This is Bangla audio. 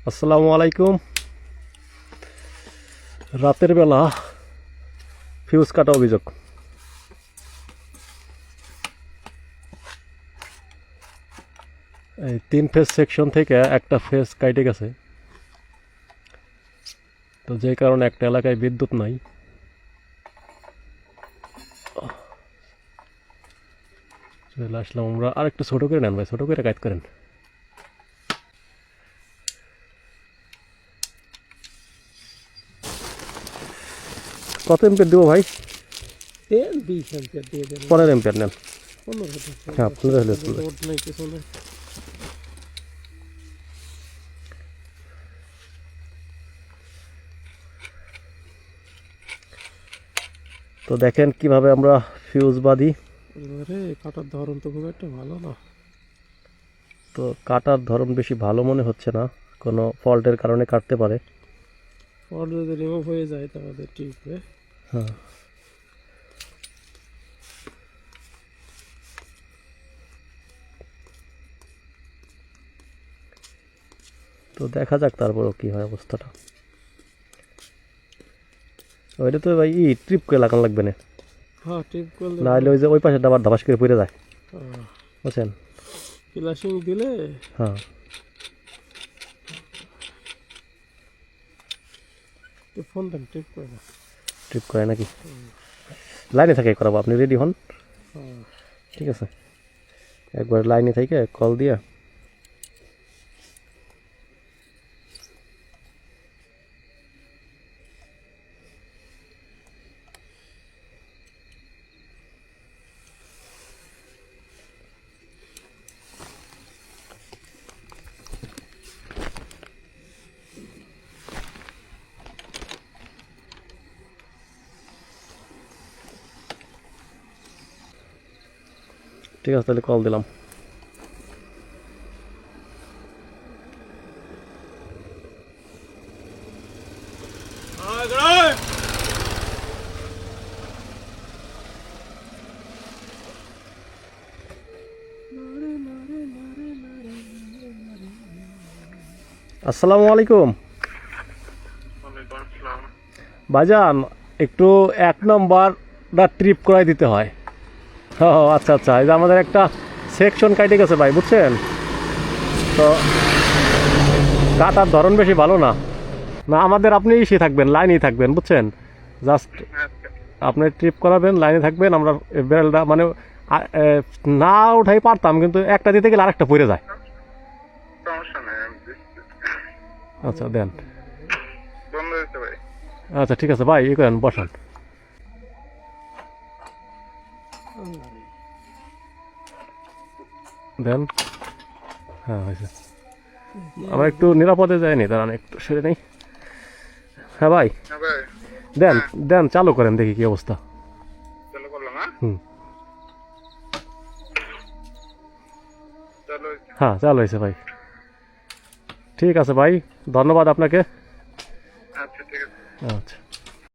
আসসালামু আলাইকুম। রাতের বেলা ফিউজ কাটা অভিযোগ। এই 3 ফেজ সেকশন থেকে একটা ফেজ কাটে গেছে, তো যে কারণে একটা এলাকায় বিদ্যুৎ নাই। চলে আসলাম আমরা। আর একটু ছোটো করে নেন ভাই, ছোটো করে কাজ করেন। কত এম্পিয়ার দেবো ভাই? 20 এম্পিয়ার দিয়ে দেবেন। 15 এম্পিয়ার নেন। 15 হ্যাঁ, 15 হলে চলবে। লোড নাই পিছনে। তো দেখেন কিভাবে আমরা ফিউজ বাঁধি। আরে কাটার ধরন তো খুব একটা ভালো না। তো কাটার ধরন বেশি ভালো মনে হচ্ছে না, কোনো ফল্টের কারণে কাটতে পারে। ফল্ট যদি রিমুভ হয়ে যায় তাহলে টিপবে। হ্যাঁ, তো দেখা যাক তারপরও কি হয় অবস্থাটা। ওইটা তো ভাই ট্রিপ করে লাগানো লাগবে না, হ্যাঁ টিপ করলে না হলে ওই যে ওই পাশে আবার ধাবাস করে পড়ে যায়, বুঝছেন? ফ্লাশিং দিলে হ্যাঁ, ফোন দেন টিপ করে না। ট্রিপ করে নাকি? লাইনে থাকে করাবো, আপনি রেডি হন। হ্যাঁ ঠিক আছে, একবার লাইনে থেকে কল দিয়া। ঠিক আছে, তাহলে কল দিলাম। আসসালামু আলাইকুম ভাইজান, একটু 1 নম্বরটা ট্রিপ করাই দিতে হয়। ও আচ্ছা আচ্ছা, এই যে আমাদের একটা সেকশন কাটে গেছে ভাই, বুঝছেন? তো কাটার ধরন বেশি ভালো না। না আমাদের আপনি থাকবেন, লাইনেই থাকবেন, বুঝছেন? জাস্ট আপনি ট্রিপ করাবেন, লাইনে থাকবেন। আমরা বেলটা মানে না উঠাই পারতাম, কিন্তু একটা দিতে গেলে আরেকটা পড়ে যায়। আচ্ছা দেন। আচ্ছা ঠিক আছে ভাই, করেন, বসান। দেন। হ্যাঁ হয়েছে। আমরা একটু নিরাপদে যাইনি, দাঁড়ান একটু সরে নেই। হ্যাঁ ভাই দেন দেন, চালু করেন, দেখি কি অবস্থা। হুম, হ্যাঁ চালু হয়েছে ভাই। ঠিক আছে ভাই, ধন্যবাদ আপনাকে। আচ্ছা।